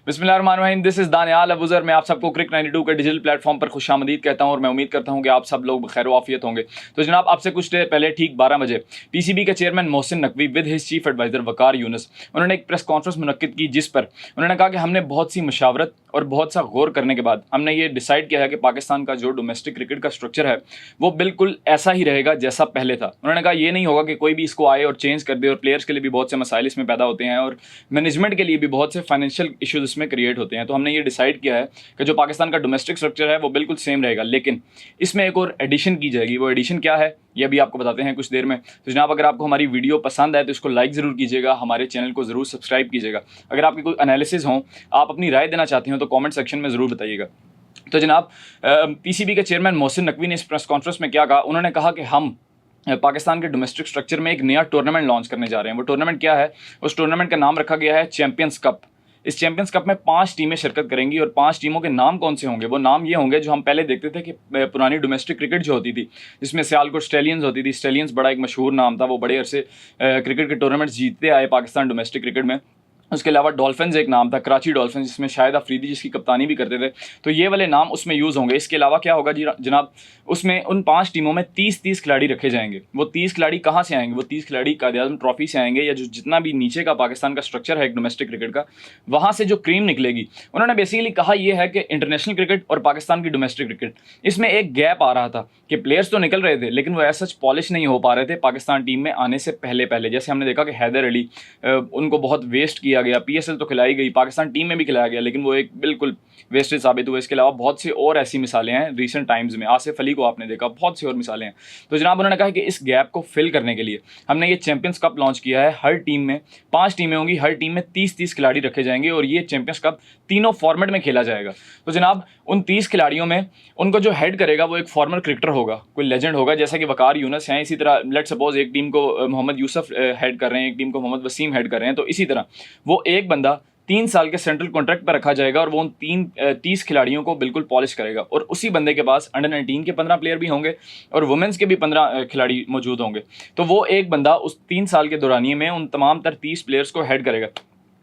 बिस्मिल्लाहिर्रहमानिर्रहीम, this is Daniyal Abuzar. मैं आप सबको क्रिक 92 के डिजिटल प्लेटफॉर्म पर खुशामदीद कहता हूं और मैं उम्मीद करता हूं कि आप सब लोग खैर वाफियत होंगे। तो जनाब, आपसे कुछ देर पहले ठीक 12 बजे पीसीबी के chairman Mohsin Naqvi with his chief adviser Waqar Younis उन्होंने एक प्रेस कॉन्फ्रेंस मुनक्किद की, जिस पर उन्होंने कहा कि हमने बहुत सी मशावरत और बहुत सा गौर करने के बाद हमने ये डिसाइड किया है कि पाकिस्तान का जो डोमेस्टिक क्रिकेट का स्ट्रक्चर है वो बिल्कुल ऐसा ही रहेगा जैसा पहले था। उन्होंने कहा ये नहीं होगा कि कोई भी इसको आए और चेंज कर दे, और प्लेयर्स के लिए भी बहुत से मसाइल इसमें पैदा होते हैं और मैनेजमेंट के लिए भी बहुत से फाइनेंशियल इश्यूज इसमें क्रिएट होते हैं। तो हमने ये डिसाइड किया है कि जो पाकिस्तान का डोमेस्टिक स्ट्रक्चर है वो बिल्कुल सेम रहेगा, लेकिन इसमें एक और एडिशन की जाएगी। वो एडिशन क्या है ये भी आपको बताते हैं कुछ देर में। तो जनाब, अगर आपको हमारी वीडियो पसंद आए तो इसको लाइक ज़रूर कीजिएगा, हमारे चैनल को ज़रूर सब्सक्राइब कीजिएगा। अगर आपकी कोई एनालिसिस हो, आप अपनी राय देना चाहते हो तो कमेंट सेक्शन में ज़रूर बताइएगा। तो जनाब, पीसीबी के चेयरमैन मोहसिन नकवी ने इस प्रेस कॉन्फ्रेंस में क्या कहा, उन्होंने कहा कि हम पाकिस्तान के डोमेस्टिक स्ट्रक्चर में एक नया टूर्नामेंट लॉन्च करने जा रहे हैं। वो टूर्नामेंट क्या है? उस टूर्नामेंट का नाम रखा गया है चैंपियंस कप। इस चैंपियंस कप में 5 टीमें शिरकत करेंगी और 5 टीमों के नाम कौन से होंगे? वो नाम ये होंगे जो हम पहले देखते थे कि पुरानी डोमेस्टिक क्रिकेट जो होती थी, जिसमें सियालकोट स्टेलियंस होती थी। स्टेलियंस बड़ा एक मशहूर नाम था, वो बड़े अरसे क्रिकेट के टूर्नामेंट्स जीतते आए पाकिस्तान डोमेस्टिक क्रिकेट में। उसके अलावा डॉल्फिन्स एक नाम था, कराची डॉल्फिन्स, जिसमें शाहिद अफरीदी जिसकी कप्तानी भी करते थे। तो ये वाले नाम उसमें यूज़ होंगे। इसके अलावा क्या होगा जी जनाब, उसमें उन 5 टीमों में 30-30 खिलाड़ी रखे जाएंगे। वो 30 खिलाड़ी कहाँ से आएंगे? वो 30 खिलाड़ी कायद-ए-आज़म ट्रॉफी से आएंगे, या जो जितना भी नीचे का पाकिस्तान का स्ट्रक्चर है एक डोमेस्टिक क्रिकेट का, वहाँ से जो क्रीम निकलेगी। उन्होंने बेसिकली कहा यह है कि इंटरनेशनल क्रिकेट और पाकिस्तान की डोमेस्टिक क्रिकेट, इसमें एक गैप आ रहा था कि प्लेयर्स तो निकल रहे थे लेकिन वो ऐसा सच पॉलिश नहीं हो पा रहे थे पाकिस्तान टीम में आने से पहले। जैसे हमने देखा कि हैदर अली, उनको बहुत वेस्ट किया गया। पीएसएल तो खिलाई गई, पाकिस्तान टीम में भी खिलाया गया, लेकिन वो एक बिल्कुल वेस्टेज साबित हुआ। इसके अलावा बहुत सी और ऐसी मिसालें हैं रिसेंट टाइम्स में। आसिफ अली को आपने देखा, बहुत सी और मिसालें हैं। तो जनाब, उन्होंने कहा कि इस गैप को फिल करने के लिए हमने ये चैंपियंस कप लॉन्च किया है। हर टीम में 5 टीमें होंगी, हर टीम में 30-30 खिलाड़ी रखे जाएंगे और ये चैंपियंस कप तीनों फॉर्मेट में खेला जाएगा। तो जनाब, उन 30 खिलाड़ियों में उनको जो हेड करेगा वो एक फॉर्मर क्रिकेटर होगा, कोई लेजेंड होगा, जैसा कि वकार यूनुस हैं। इसी तरह लेट सपोज एक टीम को मोहम्मद यूसुफ हेड कर रहे हैं, एक टीम को मोहम्मद वसीम हेड कर रहे हैं। तो इसी तरह वो एक बंदा 3 साल के सेंट्रल कॉन्ट्रैक्ट पर रखा जाएगा और वो उन 30 खिलाड़ियों को बिल्कुल पॉलिश करेगा। और उसी बंदे के पास अंडर 19 के 15 प्लेयर भी होंगे और वुमेंस के भी 15 खिलाड़ी मौजूद होंगे। तो वो एक बंदा उस 3 साल के दौरानिए में उन तमाम 30 प्लेयर्स को हेड करेगा।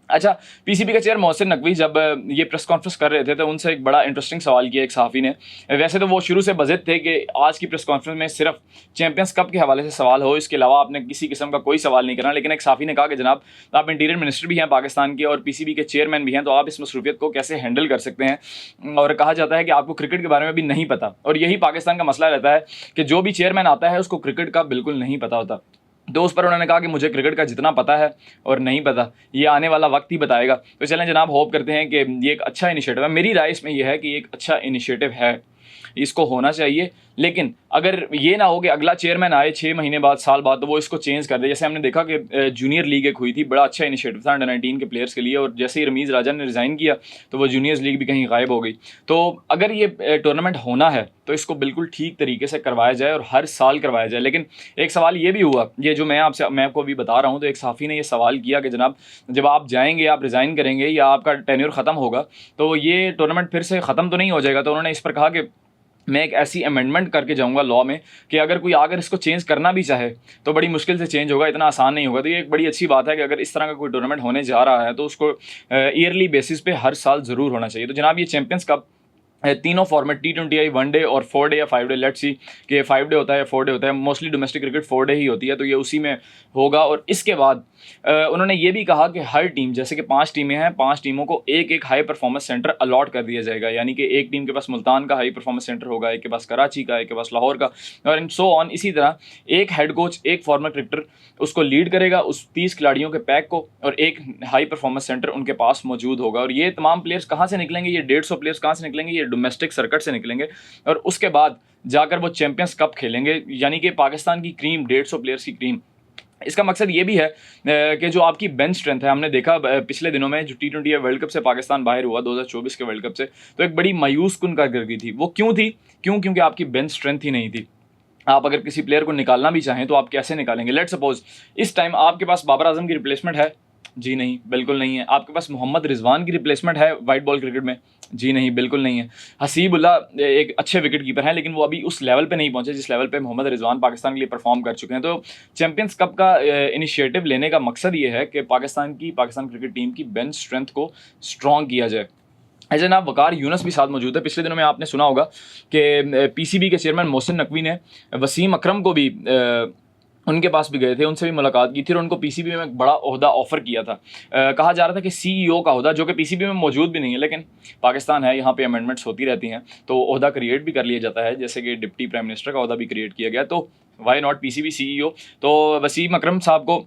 अच्छा, पीसीबी के चेयर मोहसिन नकवी जब ये प्रेस कॉन्फ्रेंस कर रहे थे तो उनसे एक बड़ा इंटरेस्टिंग सवाल किया एक सहाफ़ी ने। वैसे तो वो शुरू से बज़िद थे कि आज की प्रेस कॉन्फ्रेंस में सिर्फ चैंपियंस कप के हवाले से सवाल हो, इसके अलावा आपने किसी किस्म का कोई सवाल नहीं करना। लेकिन एक सहाफ़ी ने कहा कि जनाब, आप इंटीरियर मिनिस्टर भी हैं पाकिस्तान के और पीसीबी के चेयरमैन भी हैं, तो आप इस मसरूफियत को कैसे हैंडल कर सकते हैं? और कहा जाता है कि आपको क्रिकेट के बारे में भी नहीं पता, और यही पाकिस्तान का मसला रहता है कि जो भी चेयरमैन आता है उसको क्रिकेट का बिल्कुल नहीं पता होता। तो उस पर उन्होंने कहा कि मुझे क्रिकेट का जितना पता है और नहीं पता ये आने वाला वक्त ही बताएगा। तो चलें जनाब, होप करते हैं कि ये एक अच्छा इनिशिएटिव है। मेरी राय इसमें यह है कि एक अच्छा इनिशिएटिव है, इसको होना चाहिए। लेकिन अगर ये ना हो कि अगला चेयरमैन आए 6 महीने बाद, साल बाद, तो वो इसको चेंज कर दे। जैसे हमने देखा कि जूनियर लीग एक हुई थी, बड़ा अच्छा इनिशिएटिव था अंडर 19 के प्लेयर्स के लिए, और जैसे ही रमीज़ राजा ने रिज़ाइन किया तो वो जूनियर्स लीग भी कहीं गायब हो गई। तो अगर ये टूर्नामेंट होना है तो इसको बिल्कुल ठीक तरीके से करवाया जाए और हर साल करवाया जाए। लेकिन एक सवाल ये भी हुआ, ये जो मैं आपको अभी बता रहा हूँ, तो एक सहाफ़ी ने ये सवाल किया कि जनाब, जब आप जाएंगे, आप रिज़ाइन करेंगे या आपका टेन्योर ख़त्म होगा, तो ये टूर्नामेंट फिर से ख़त्म तो नहीं हो जाएगा? तो उन्होंने इस पर कहा कि मैं एक ऐसी अमेंडमेंट करके जाऊंगा लॉ में कि अगर कोई आकर इसको चेंज करना भी चाहे तो बड़ी मुश्किल से चेंज होगा, इतना आसान नहीं होगा। तो ये एक बड़ी अच्छी बात है कि अगर इस तरह का कोई टूर्नामेंट होने जा रहा है तो उसको ईयरली बेसिस पे हर साल ज़रूर होना चाहिए। तो जनाब, ये चैंपियंस कप तीनों फॉर्मेट T20I, 1 डे और 4 डे या 5 डे, लेट्स सी कि 5 डे होता है या 4 डे होता है। मोस्टली डोमेस्टिक क्रिकेट 4 डे ही होती है, तो ये उसी में होगा। और इसके बाद उन्होंने ये भी कहा कि हर टीम, जैसे कि 5 टीमें हैं, 5 टीमों को एक हाई परफॉर्मेंस सेंटर अलॉट कर दिया जाएगा। यानी कि एक टीम के पास मुल्तान का हाई परफॉर्मेंस सेंटर होगा, एक के पास कराची का, एक के पास लाहौर का, और इन सो ऑन। इसी तरह एक हेड कोच, एक फॉर्मर क्रिकेटर उसको लीड करेगा, उस 30 खिलाड़ियों के पैक को, और एक हाई परफॉर्मेंस सेंटर उनके पास मौजूद होगा। और ये तमाम प्लेयर्स कहाँ से निकलेंगे? ये 150 प्लेयर्स कहाँ से निकलेंगे? ये डोमेस्टिक सर्किट से निकलेंगे और उसके बाद जाकर वो चैंपियंस कप खेलेंगे। यानी कि पाकिस्तान की क्रीम, 150 प्लेयर्स की क्रीम। इसका मकसद ये भी है कि जो आपकी बेंच स्ट्रेंथ है, हमने देखा पिछले दिनों में जो T20 वर्ल्ड कप से पाकिस्तान बाहर हुआ 2024 के वर्ल्ड कप से, तो एक बड़ी मायूस कुन कर गई थी। वो क्यों थी? क्योंकि आपकी बेंच स्ट्रेंथ ही नहीं थी। आप अगर किसी प्लेयर को निकालना भी चाहें तो आप कैसे निकालेंगे? लेट सपोज इस टाइम आपके पास बाबर आजम की रिप्लेसमेंट है, जी नहीं, बिल्कुल नहीं है। आपके पास मोहम्मद रिजवान की रिप्लेसमेंट है वाइट बॉल क्रिकेट में? जी नहीं, बिल्कुल नहीं है। हसीबुल्लाह एक अच्छे विकेट कीपर हैं, लेकिन वो अभी उस लेवल पे नहीं पहुंचे जिस लेवल पे मोहम्मद रिजवान पाकिस्तान के लिए परफॉर्म कर चुके हैं। तो चैंपियंस कप का इनिशिएटिव लेने का मकसद ये है कि पाकिस्तान क्रिकेट टीम की बेंच स्ट्रेंथ को स्ट्रॉन्ग किया जाए। ऐसे जनाब वकार यूनस भी साथ मौजूद है। पिछले दिनों में आपने सुना होगा कि पीसीबी के चेयरमैन मोहसिन नकवी ने वसीम अकरम को भी उनके पास भी गए थे, उनसे भी मुलाकात की थी और उनको पीसीबी में एक बड़ा ओहदा ऑफर किया था। कहा जा रहा था कि सीईओ का ओहदा, जो कि पीसीबी में मौजूद भी नहीं है, लेकिन पाकिस्तान है, यहाँ पे अमेंडमेंट्स होती रहती हैं, तो ओहदा क्रिएट भी कर लिया जाता है, जैसे कि डिप्टी प्राइम मिनिस्टर का ओहदा भी क्रिएट किया गया। तो वाई नॉट पीसीबी सीईओ। तो वसीम अकरम साहब को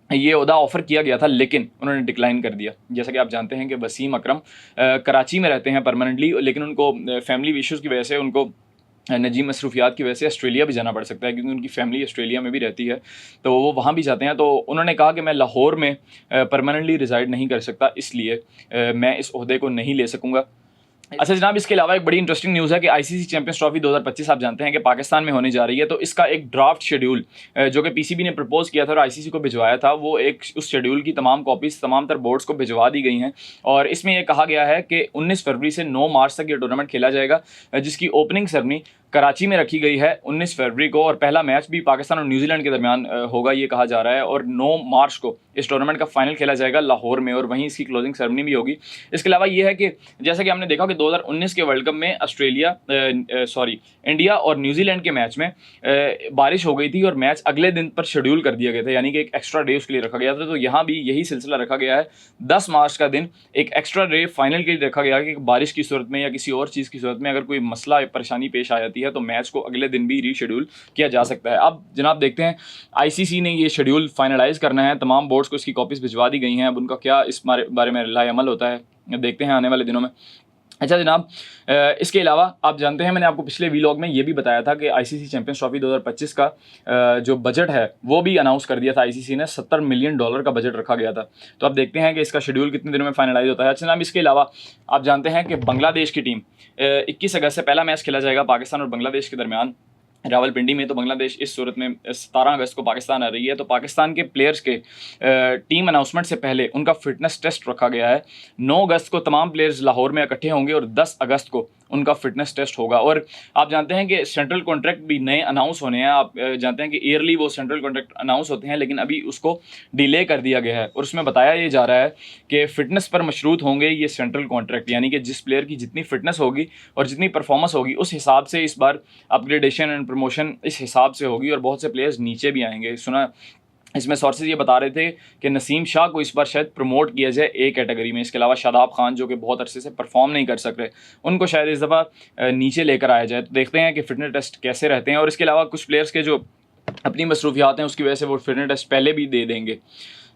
ये ओहदा ऑफर किया गया था, लेकिन उन्होंने डिक्लाइन कर दिया। जैसा कि आप जानते हैं कि वसीम अकरम कराची में रहते हैं परमानेंटली, लेकिन उनको फैमिली इश्यूज़ की वजह से उनको नजीम मसरूफियात की वजह से ऑस्ट्रेलिया भी जाना पड़ सकता है, क्योंकि उनकी फैमिली ऑस्ट्रेलिया में भी रहती है, तो वो वहाँ भी जाते हैं। तो उन्होंने कहा कि मैं लाहौर में परमानेंटली रिजाइड नहीं कर सकता, इसलिए मैं इस ओहदे को नहीं ले सकूँगा। अच्छा जनाब, इसके अलावा एक बड़ी इंटरेस्टिंग न्यूज़ है कि आईसीसी चैंपियंस ट्रॉफी 2025 आप जानते हैं कि पाकिस्तान में होने जा रही है। तो इसका एक ड्राफ्ट शेड्यूल जो कि पीसीबी ने प्रपोज किया था और आईसीसी को भिजवाया था, वो एक उस शेड्यूल की तमाम कॉपीज़ तमाम तर बोर्ड्स को भिजवा दी गई हैं। और इसमें यह कहा गया है कि 19 फरवरी से 9 मार्च तक ये टूर्नामेंट खेला जाएगा, जिसकी ओपनिंग सेरेमनी कराची में रखी गई है 19 फरवरी को, और पहला मैच भी पाकिस्तान और न्यूजीलैंड के दरमियान होगा, ये कहा जा रहा है। और 9 मार्च को इस टूर्नामेंट का फाइनल खेला जाएगा लाहौर में, और वहीं इसकी क्लोजिंग सेरेमनी भी होगी। इसके अलावा ये है कि जैसा कि हमने देखा कि 2019 के वर्ल्ड कप में इंडिया और न्यूजीलैंड के मैच में बारिश हो गई थी और मैच अगले दिन पर शेड्यूल कर दिया गया था, यानी कि एक एक्स्ट्रा डे उसके लिए रखा गया था। तो यहाँ भी यही सिलसिला रखा गया है, 10 मार्च का दिन एक एक्स्ट्रा डे फाइनल के लिए रखा गया कि बारिश की सूरत में या किसी और चीज़ की सूरत में अगर कोई मसला परेशानी पेश आ जाती है तो मैच को अगले दिन भी रीशेड्यूल किया जा सकता है। अब जनाब देखते हैं, आईसीसी ने ये शेड्यूल फाइनलाइज करना है, तमाम बोर्ड्स को इसकी कॉपीज़ भिजवा दी गई हैं। अब उनका क्या इस बारे में लाए अमल होता है, देखते हैं आने वाले दिनों में। अच्छा जनाब, इसके अलावा आप जानते हैं, मैंने आपको पिछले वीलॉग में ये भी बताया था कि आईसीसी चैंपियंस ट्रॉफी 2025 का जो बजट है वो भी अनाउंस कर दिया था आईसीसी ने। $70 मिलियन का बजट रखा गया था। तो अब देखते हैं कि इसका शेड्यूल कितने दिनों में फाइनलाइज होता है। अच्छा जनाब, इसके अलावा आप जानते हैं कि बांग्लादेश की टीम 21 अगस्त से पहला मैच खेला जाएगा पाकिस्तान और बांग्लादेश के दरमियान रावलपिंडी में। तो बांग्लादेश इस सूरत में 17 अगस्त को पाकिस्तान आ रही है। तो पाकिस्तान के प्लेयर्स के टीम अनाउंसमेंट से पहले उनका फिटनेस टेस्ट रखा गया है। 9 अगस्त को तमाम प्लेयर्स लाहौर में इकट्ठे होंगे और 10 अगस्त को उनका फिटनेस टेस्ट होगा। और आप जानते हैं कि सेंट्रल कॉन्ट्रैक्ट भी नए अनाउंस होने हैं। आप जानते हैं कि ईयरली वो सेंट्रल कॉन्ट्रैक्ट अनाउंस होते हैं, लेकिन अभी उसको डिले कर दिया गया है। और उसमें बताया ये जा रहा है कि फ़िटनेस पर मशरूत होंगे ये सेंट्रल कॉन्ट्रैक्ट, यानी कि जिस प्लेयर की जितनी फिटनेस होगी और जितनी परफॉर्मेंस होगी उस हिसाब से इस बार अपग्रेडेशन एंड प्रमोशन इस हिसाब से होगी, और बहुत से प्लेयर्स नीचे भी आएंगे। सुना इसमें सोर्सेज ये बता रहे थे कि नसीम शाह को इस बार शायद प्रमोट किया जाए ए कैटेगरी में। इसके अलावा शादाब खान जो कि बहुत अरसे से परफॉर्म नहीं कर सक रहे, उनको शायद इस दफ़ा नीचे लेकर आया जाए। तो देखते हैं कि फिटनेस टेस्ट कैसे रहते हैं। और इसके अलावा कुछ प्लेयर्स के जो अपनी मसरूफियात हैं उसकी वजह से वो फिटनेस टेस्ट पहले भी दे देंगे।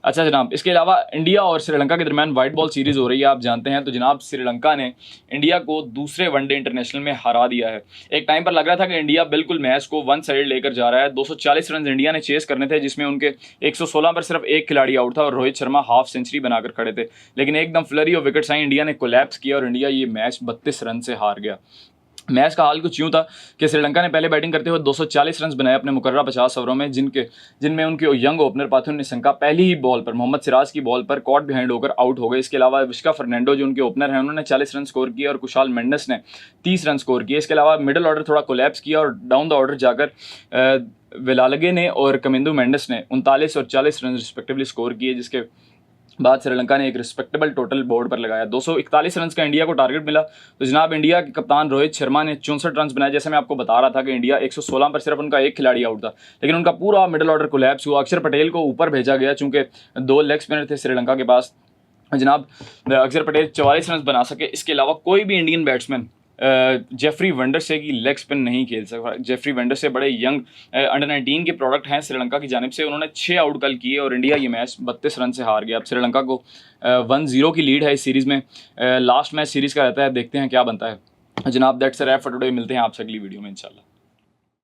अच्छा जनाब, इसके अलावा इंडिया और श्रीलंका के दरमियान वाइट बॉल सीरीज़ हो रही है, आप जानते हैं। तो जनाब श्रीलंका ने इंडिया को दूसरे वनडे इंटरनेशनल में हरा दिया है। एक टाइम पर लग रहा था कि इंडिया बिल्कुल मैच को वन साइड लेकर जा रहा है। 240 रन इंडिया ने चेस करने थे, जिसमें उनके 116 पर सिर्फ एक खिलाड़ी आउट था और रोहित शर्मा हाफ सेंचुरी बनाकर खड़े थे। लेकिन एकदम फ्लरी और विकेट्स आई, इंडिया ने कोलैप्स किया और इंडिया ये मैच 32 रन से हार गया। मैच का हाल कुछ यूँ था कि श्रीलंका ने पहले बैटिंग करते हुए 240 रन बनाए अपने मुकर्रर 50 ओवरों में, जिनमें उनके यंग ओपनर पाथुन निशंका पहली ही बॉल पर मोहम्मद सिराज की बॉल पर कॉट बिहाइंड होकर आउट हो गए। इसके अलावा विश्का फर्नांडो जो उनके ओपनर हैं उन्होंने 40 रन स्कोर किए और कुशाल मेंडिस ने 30 रन स्कोर किए। इसके अलावा मिडिल ऑर्डर थोड़ा कोलैप्स किया और डाउन द ऑर्डर जाकर वेलालगे ने और कमिंदू मेंडिस ने 39 और 40 रन रिस्पेक्टिवली स्कोर किए, जिसके बाद श्रीलंका ने एक रिस्पेक्टेबल टोटल बोर्ड पर लगाया। 241 रन का इंडिया को टारगेट मिला। तो जनाब इंडिया के कप्तान रोहित शर्मा ने 64 रन बनाए। जैसे मैं आपको बता रहा था कि इंडिया 116 पर सिर्फ उनका एक खिलाड़ी आउट था, लेकिन उनका पूरा मिडिल ऑर्डर कोलैप्स हुआ। अक्षर पटेल को ऊपर भेजा गया चूंकि 2 लेग स्पिनर थे श्रीलंका के पास। जनाब अक्षर पटेल 44 रन बना सके। इसके अलावा कोई भी इंडियन बैट्समैन जेफरी वेंडरसे की लेग स्पिन नहीं खेल सकता। जेफरी वेंडरसे बड़े यंग अंडर 19 के प्रोडक्ट हैं श्रीलंका की जानिब से। उन्होंने 6 आउट कल किए और इंडिया ये मैच 32 रन से हार गया। अब श्रीलंका को 1-0 की लीड है इस सीरीज़ में। लास्ट मैच सीरीज़ का रहता है, देखते हैं क्या बनता है। जनाब that's a rap for today. मिलते हैं आपसे अगली वीडियो में इंशाल्लाह।